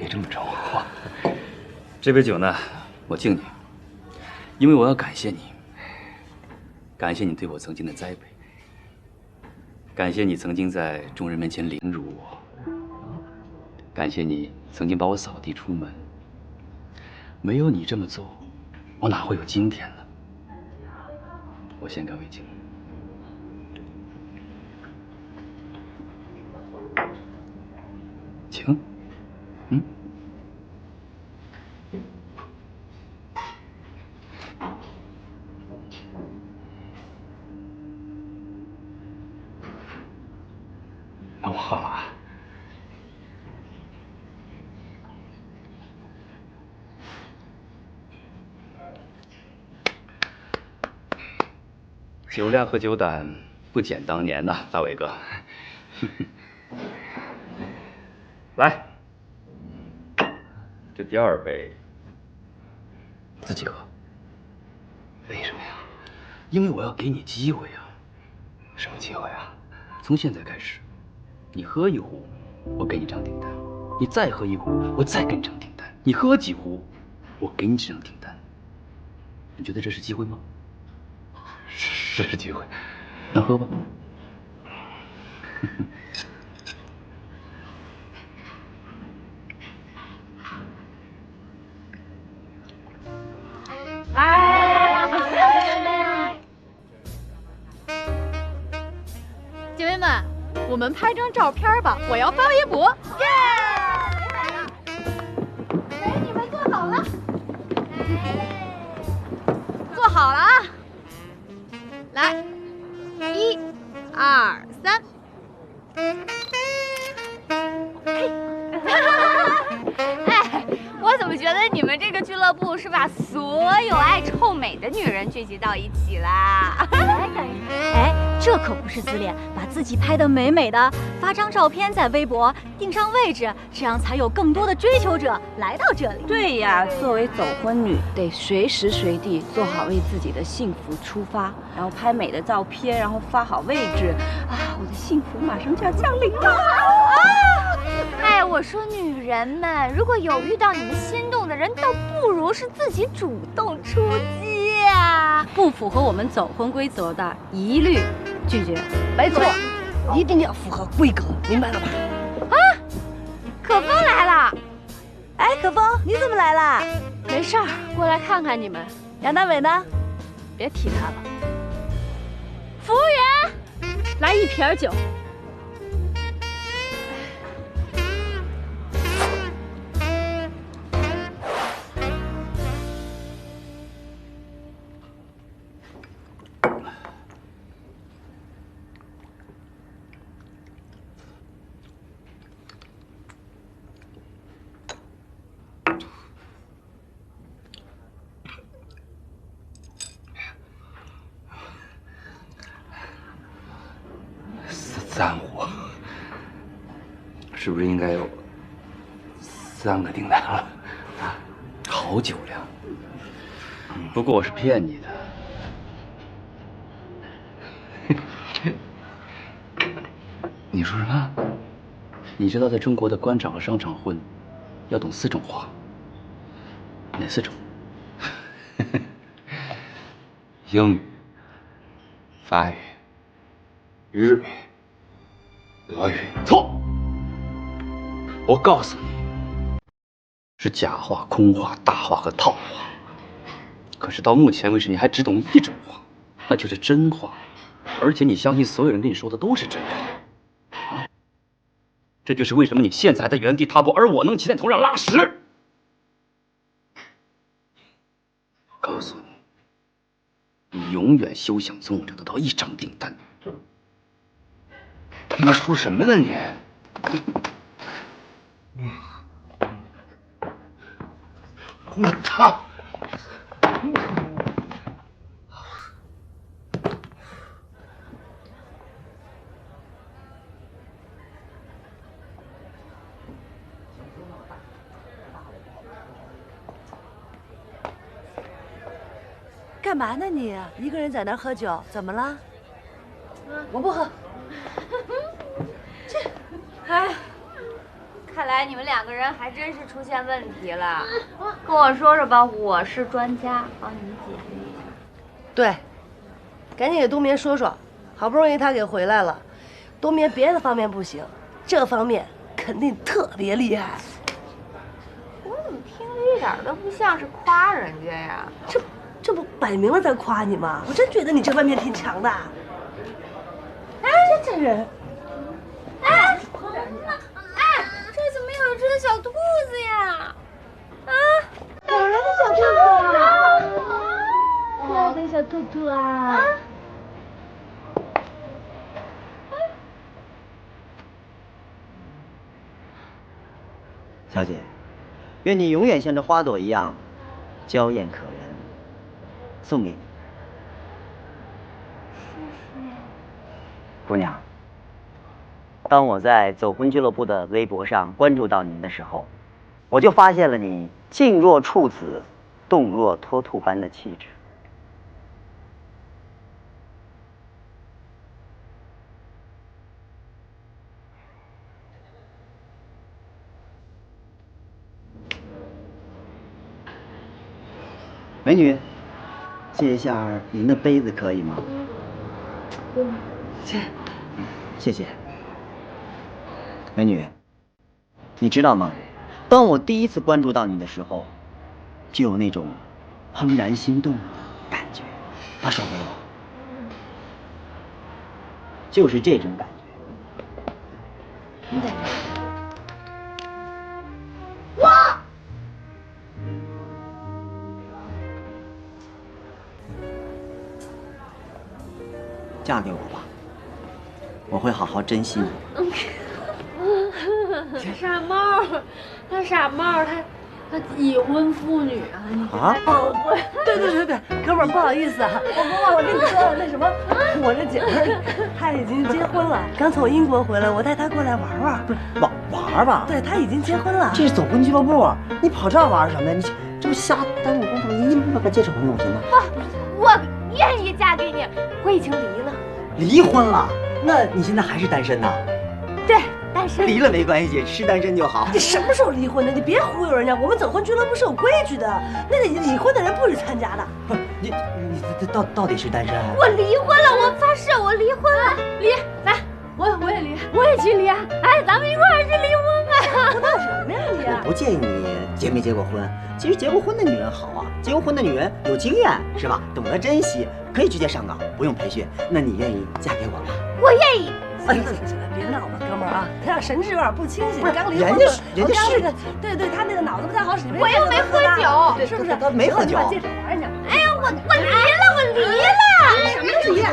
别这么着我。这杯酒呢，我敬你，因为我要感谢你，感谢你对我曾经的栽培，感谢你曾经在众人面前凌辱我，感谢你曾经把我扫地出门。没有你这么做，我哪会有今天呢？我先干为敬。请。嗯。那我喝了啊。酒量和酒胆不减当年呐，大伟哥。来，这第二杯自己喝。为什么呀？因为我要给你机会啊。什么机会啊？从现在开始，你喝一壶，我给你张订单；你再喝一壶，我再给你张订单；你喝几壶，我给你这张订单。你觉得这是机会吗？是机会。那喝吧。姐妹们，我们拍张照片吧，我要发微博。耶！美女们坐好了，坐好了啊！来，1、2、3。哎，我怎么觉得你们这个俱乐部是把所有爱臭美的女人聚集到一起啦？哎，这可不是自恋，把自己拍得美美的，发张照片在微博，定上位置，这样才有更多的追求者来到这里。对呀，作为走婚女，得随时随地做好为自己的幸福出发，然后拍美的照片，然后发好位置，啊，我的幸福马上就要降临了。哎，我说女人们，如果有遇到你们心动的人，倒不如是自己主动出击啊！不符合我们走婚规则的，一律拒绝。没错，一定要符合规格，明白了吧？啊，可风来了！哎，可风，你怎么来啦？没事儿，过来看看你们。杨大伟呢？别提他了。服务员，来1瓶酒。3壶，是不是应该有3个订单了？啊，好酒量。不过我是骗你的。你说什么？你知道在中国的官场和商场混，要懂4种话。哪4种？英语、法语、日语、俄语。错！我告诉你，是假话、空话、大话和套话。可是到目前为止，你还只懂1种话，那就是真话。而且你相信所有人跟你说的都是真话。啊，这就是为什么你现在还在原地踏步，而我能骑在头上拉屎。告诉你，你永远休想从我这得到1张订单。他妈说什么呢你？我操！干嘛呢你？一个人在那儿喝酒，怎么了？我不喝。哎，看来你们2个人还真是出现问题了。跟我说说吧，我是专家，帮你们解决一下。对，赶紧给冬眠说说，好不容易他给回来了，冬眠别的方面不行，这方面肯定特别厉害。我怎么听着一点都不像是夸人家呀？这不摆明了在夸你吗？我真觉得你这方面挺强的。哎，这人，哎，这怎么有一只小兔子呀？啊，哪来的小兔兔啊？可爱的小兔兔啊！小姐，愿你永远像这花朵一样娇艳可人，送给你。谢谢。姑娘，当我在走婚俱乐部的微博上关注到您的时候，我就发现了你静若处子，动若脱兔般的气质。美女，借一下您的杯子可以吗？谢谢。美女，你知道吗？当我第一次关注到你的时候，就有那种怦然心动的感觉。把手给我，就是这种感觉。你在这。哇！嫁给我吧，我会好好珍惜你。傻帽，他傻帽，他已婚妇女啊！你啊？对，哥们儿不好意思啊，我跟你说那什么，我这姐们儿她已经结婚了，刚从英国回来，我带她过来玩玩。玩？对，她已经结婚了。这是走婚俱乐部，你跑这儿玩什么呀？你这不瞎耽误工作，你把戒指还给我行吗？我愿意嫁给你，我已经离了。离婚了？那你现在还是单身呢？对，单身。离了没关系，是单身就好。你什么时候离婚的？你别忽悠人家，我们走婚俱乐部是有规矩的，那里离婚的人不许参加的。不是你到底是单身？我离婚了，我发誓我离婚了。离，来，我也离，我也去离啊！哎，咱们一块儿去离婚吧！闹什么呀你？我不介意你结没结过婚，其实结过婚的女人好啊，结过婚的女人有经验是吧？懂得珍惜，可以直接上岗，不用培训。那你愿意嫁给我吗？我愿意。行了，别闹了，哥们儿啊，他俩神志有点不清醒，刚离婚。人家是对，他那个脑子不太好使。我又没喝酒，是不是？他没喝酒。把戒指还人家。哎呀，我离了。什么离？